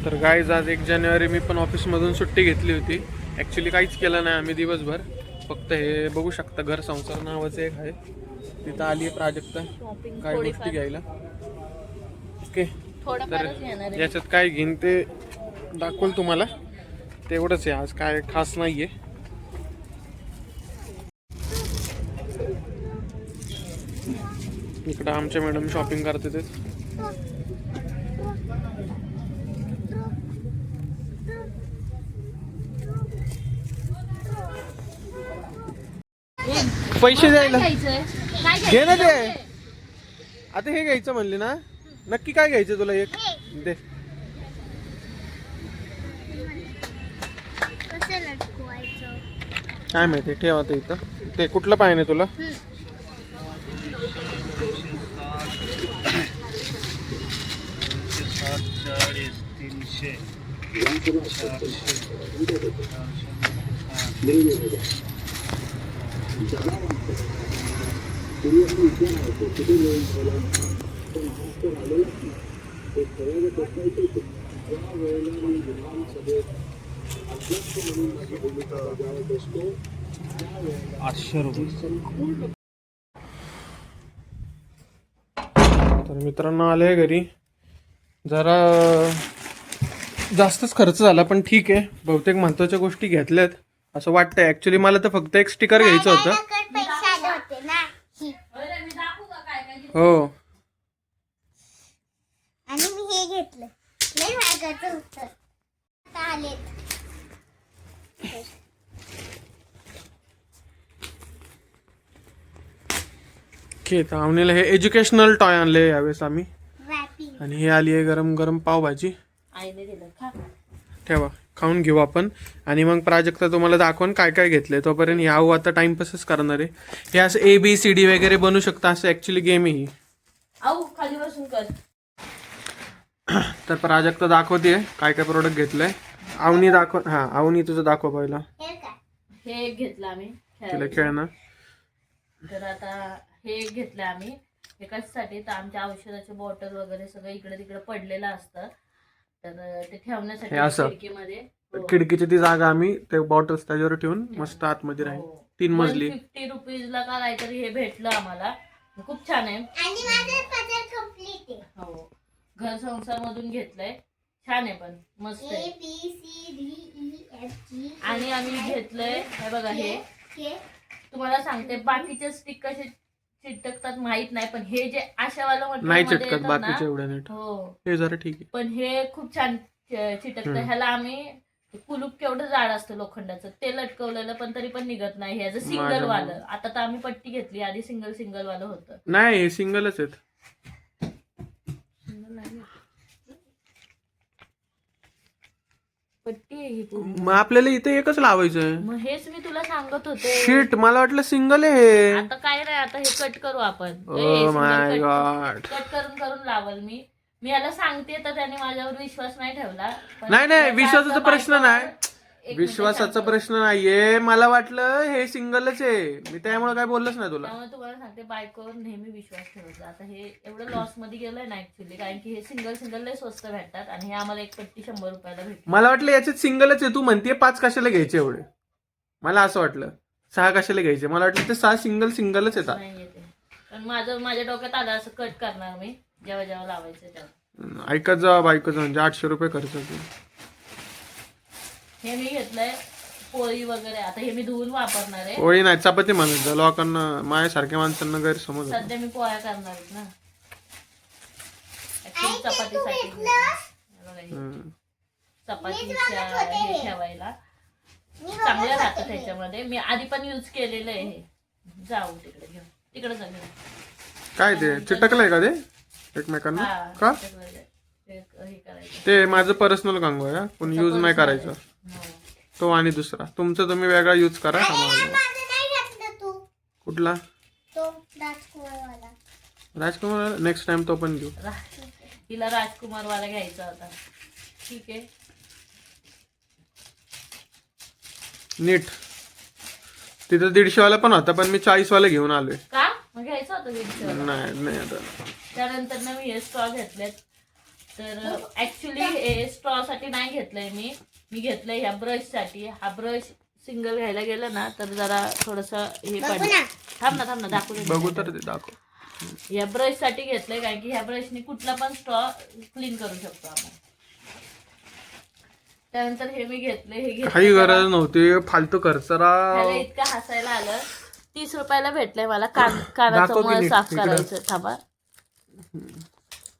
तर गाईज आज 1 जानेवारी मी पण ऑफिसमधून सुट्टी घेतली होती. ॲक्च्युली काहीच केलं नाही आम्ही दिवसभर. फक्त हे बघू शकता घर संसार नावाचं एक आहे, तिथं आली आहे प्राजक्ता काय गोष्टी घ्यायला. ओके, तर याच्यात काय घेईन ते दाखवल तुम्हाला. तेवढंच आहे, आज काय खास नाही आहे. इकडं आमच्या मॅडम शॉपिंग करते ते. पैसे द्यायला घे ना ते. आता हे घ्यायचं म्हणले ना, नक्की काय घ्यायचं तुला? एक दे. काय माहिती, ठेवा ते इथं. ते कुठलं पाहिजे तुला? तर मित्रांनो आले घरी. जरा जास्तच खर्च झाला पण ठीक आहे, बहुतेक महत्वाच्या गोष्टी घेतल्यात असं वाटतंय. ऍक्च्युली मला तर फक्त एक स्टिकर घ्यायचं होतं. हो, आणि मी हे घेतलं. लय महागाचं होतं. आता आलेत. ओके, तर आवनीला हे एज्युकेशनल टॉय आणले यावेळेस आम्ही. रॅपिंग. आणि हे आली आहे गरम गरम पावभाजी. आईने दिलं खा. ठेवा, खाऊन घेऊ आपण. आणि मग प्राजक्ता तुम्हाला दाखवून काय काय घेतलंय. तोपर्यंत यावं आता टाइमपासच करणार आहे. हे असं ABCD वगैरे बनू शकतं, असं ऍक्च्युली गेम आहे ही. आऊ खाली बसून कर. तर प्राजक्ता दाखवते काय काय प्रोडक्ट घेतलंय. आवनी दाखव. हा, आवनी तुझं दाखव पहिला. हे काय? हे एक घेतलं आम्ही तिला खेळणं. तर आता हे एक घेतलं आम्ही. हे कशासाठी? तर आमच्या औषधाचे बॉटल वगैरे सगळं इकडे तिकडे पडलेलं असतं, तर ते ठेवण्यासाठी हे असं खिडकीमध्ये. खिडकीची ती जागा आम्ही ते बॉटल्स त्याच्यावर ठेवून मस्त आतमध्ये राहील. 3 मजली. 150 रुपीजला का काहीतरी हे भेटलं आम्हाला. खूप छान आहे. आणि माझं पझल कंप्लीट आहे. हो, घर संसार मधून घेतलंय. छान आहे, पण मस्त A आहे. B C D E F G. आणि आम्ही घेतलंय हे बघा. हे K. तुम्हाला सांगते, बाकीचे स्टिक कसे चिटकतात माहित नाही, पण हे जे आशावाला नाही मटेरियल चिटकत बाकीचे एवढ्या नीट. हो, हे जरा ठीक आहे. पण हे खूप छान चिटकतं. ह्याला आम्ही कुलूप केवढं जाड असतं लोखंडाचं, ते लटकवलेलं पण तरी पण निघत नाही. ह्याचं सिंगल वालं. आता तर आम्ही पट्टी घेतली, आधी सिंगल वालं होतं. नाही, हे सिंगलच आहेत. पट्टी आहे ही पूर्ण. मग आपल्याला इथे एकच लावायचंय. मग हेच मी तुला सांगत होते. शिट, मला वाटलं सिंगल आहे. आता काय नाही, आता हे कट करू आपण. Oh my God. कट करून लावल मी. मी याला सांगते तर त्याने माझ्यावर विश्वास नाही ठेवला. पण नाही याचा विश्वासाचा अर्थ प्रश्न बायकोवर- नाही. एक विश्वासाचा मिनिट प्रश्न नाहीये. मला वाटलं हे सिंगलच आहे, मी त्यामुळे काय बोललोच नाही तुला. त्यामुळे तुम्हाला सांगते, बायकोवर नेहमी विश्वास ठेवायचा. आता हे एवढं लॉस मध्ये गेलंय ना ऍक्च्युली, कारण की हे सिंगल लय स्वस्त भेटतात आणि हे आम्हाला एक पट्टी 100 रुपयाला भेटली. मला वाटलं याच्यात सिंगलच आहे. तू म्हणते 5 कशाला घ्यायचे एवढे? मला असं वाटलं 6 कशाला घ्यायचे. मला वाटलं ते 6 सिंगलच येतात. नाही येते, पण माझ्या डोक्यात आलं असं कट करणार मी जेव्हा लावायचं तेव्हा. ऐकत जा बायकोचं, म्हणजे 800 रुपये खर्च होतो. हे मी घेतलंय पोळी वगैरे. आता हे मी धुवून वापरणार आहे. पोळी नाही, चपाती म्हणत लोकांना, माझ्यासारख्या माणसांना गैरसमज होतो. सध्या मी पोळ्या करणार आहेत ना. Actually चपातीसाठी बघा हे. चपातीच्या हे ठेवायला चांगलं राहतं त्याच्यामध्ये. मी आधी पण यूज केलेलं आहे हे. जाऊ तिकडे जा घेऊन. काय ते चिटकलंय का ते एकमेकांना? का हे करायचं. ते माझं पर्सनल कांगो आहे, पण यूज नाही करायचं. हो. तो आणि दुसरा तुमचं तुम्ही वेगळा यूज करा. माझं नाही घातलं तू. कुठला? तो राजकुमारवाला. राजकुमार नेक्स्ट टाइम तो पण घेऊ. तिला राजकुमार वाला घ्यायचा होता. ठीक आहे, नीट. तिथं 150 वाला पण होता, पण मी 40 वाला घेऊन आलोय. का मग घ्यायचं होतं 150 वाला. नाही आता त्यानंतर ना मी हे स्ट्रॉ घेतलेत. तर ऍक्च्युली हे स्ट्रॉ साठी नाही घेतलंय मी घेतलंय ह्या ब्रश साठी. हा ब्रश सिंगल घ्यायला गेलं ना तर जरा थोडस हे पडलं. थांब ना दाखवू दे. बघू तर ते दाखव. या ब्रश साठी घेतलंय कारण की ह्या ब्रशने कुठला पण स्ट्रॉ क्लीन करू शकतो आपण. त्यानंतर हे मी घेतले. हे काही गरज नव्हती फालतू खर्च ह्याला इतकं हसायला आलं. 30 रुपयाला भेटलंय मला कानाचं मळ साफ करायचं. थांबा.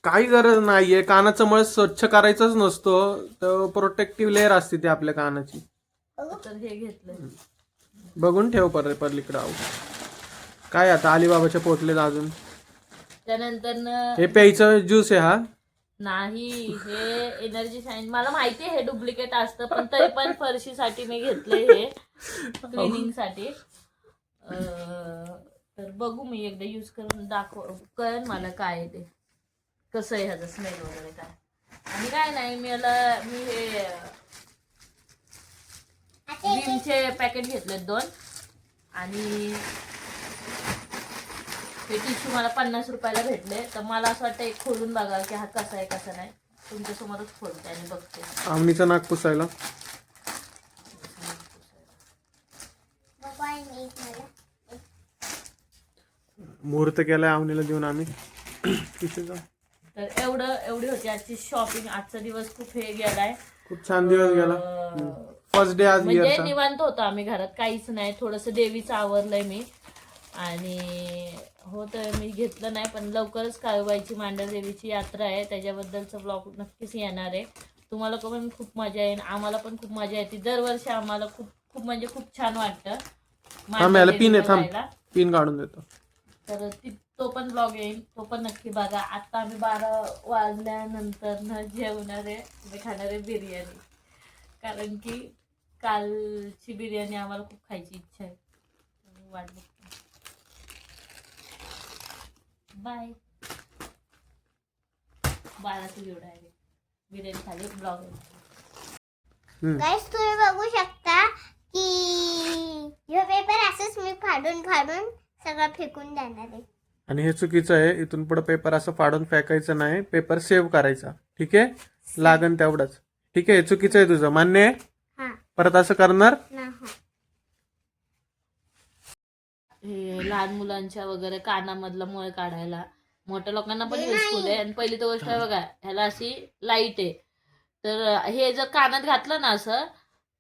काही गरज नाहीये. कानाचं मळ स्वच्छ करायचंच नसतो, तर प्रोटेक्टिव्ह लेअर असते ती आपल्या कानाची. तर हे घेतलंय. बघून ठेव पलीकडे आऊ. काय आता अलिबाबाच्या पोटले अजून. त्यानंतर हे प्यायचं ज्यूस आहे हा. नाही, हे एनर्जी साइन. मला माहिती आहे हे डुप्लिकेट असतं, पण तरी पण फरशीसाठी मी घेतलंय हे क्लिनिंग साठी. तर बघू मी एकदा यूज करून कळेल मला काय आहे ते, कसं आहे ह्याचा स्मेल वगैरे काय. आणि काय नाही मी हे विमचे पॅकेट घेतलेत 2. आणि हे टिश्यू मला 50 रुपयाला भेटले. तर मला असं वाटतं एक खोलून बघा की हा कसा आहे कसा नाही. तुमच्यासमोरच खोलते आणि बघते. आमनीचं नाक पुसायला मुहूर्त केलाय आवनीला देऊन आम्ही. तर एवढी होती आजची शॉपिंग. आजचा दिवस खूप हे गेलाय. खूप छान दिवस गेला. फर्स्ट डे आज म्हणजे इयरचा. निवांत होतो आम्ही घरात, काहीच नाही. थोडस देवीचं आवरलंय मी. आणि हो तर मी घेतलं नाही, पण लवकरच काळूबाईची मांडर देवीची यात्रा आहे, त्याच्याबद्दलचा ब्लॉग नक्कीच येणार आहे. तुम्हाला पण खूप मजा येईल, आम्हाला पण खूप मजा येते. दरवर्षी आम्हाला खूप म्हणजे खूप छान वाटतं पिन काढून देतो. तर तो पण ब्लॉग येईल, तो पण नक्की बघा. आता आम्ही 12 वाजल्यानंतर न जेवणार आहे, मी खाणार आहे बिर्याणी. कारण की कालची बिर्याणी आम्हाला खूप खायची इच्छा आहे. वाट बघतो. बाय. 12चं जेवढं आहे बिर्याणी खाली ब्लॉग आहे. गाइस तुम्ही बघू शकता की हे पेपर असंच मी फाडून सगळं फेकून देणार आहे. आणि हे चुकीचं आहे. इथून पुढे पेपर असं फाडून फेकायचं नाही. पेपर सेव्ह करायचा. ठीक आहे, लागन तेवढंच. ठीक आहे, चुकीचं आहे तुझं, मान्य आहे. हा परत असं करणार नाही. हे लहान मुलांच्या वगैरे कानामधला मुळे काढायला मोठ्या लोकांना पण युजफुल आहे. आणि पहिली तर गोष्ट आहे बघा, ह्याला अशी लाईट आहे. तर हे जर कानात घातलं ना असं,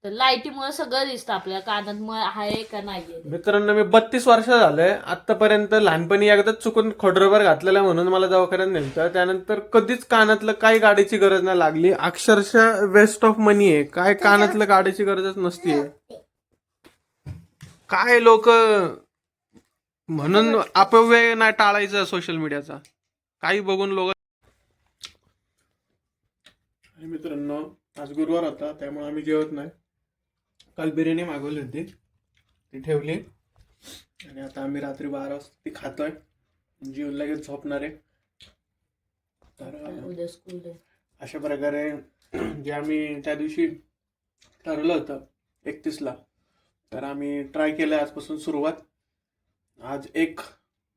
तर लाईटीमुळे सगळं दिसतं आपल्या कानात मळ आहे का नाहीये. मित्रांनो, मी 32 वर्ष झालंय. आतापर्यंत लहानपणी एकदाच चुकून खोडरबर घातलेला म्हणून मला दवाखान्यात नेलं. त्यानंतर कधीच कानातलं काही गाडीची गरज नाही लागली. अक्षरशः वेस्ट ऑफ मनी आहे. काय कानातलं गाडीची गरजच नसते. काय लोक म्हणून अपव्यय नाही टाळायचा सोशल मीडियाचा. काही बघून लोक. मित्रांनो, आज गुरुवार होता, त्यामुळे आम्ही जेवत नाही. काल बिर्याणी मागवली होती, ती ठेवली. आणि आता आम्ही रात्री 12 वाजता ती खातोय. जीवन लगेच झोपणार आहे. तर उद्या स्कूल आहे. अशा प्रकारे जे आम्ही त्या दिवशी ठरवलं होतं 31ला, तर आम्ही ट्राय केलं. आजपासून सुरुवात. आज 1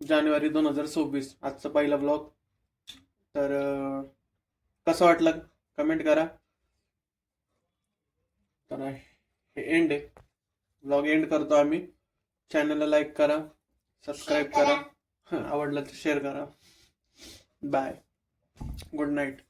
जानेवारी 2026, आजचा पहिला ब्लॉग. तर कसं वाटलं कमेंट करा. तर हे एंड आहे, ब्लॉग एंड करतो आम्ही. चॅनलला लाईक करा, सबस्क्राईब करा, आवडलं तर शेअर करा. Bye, good night.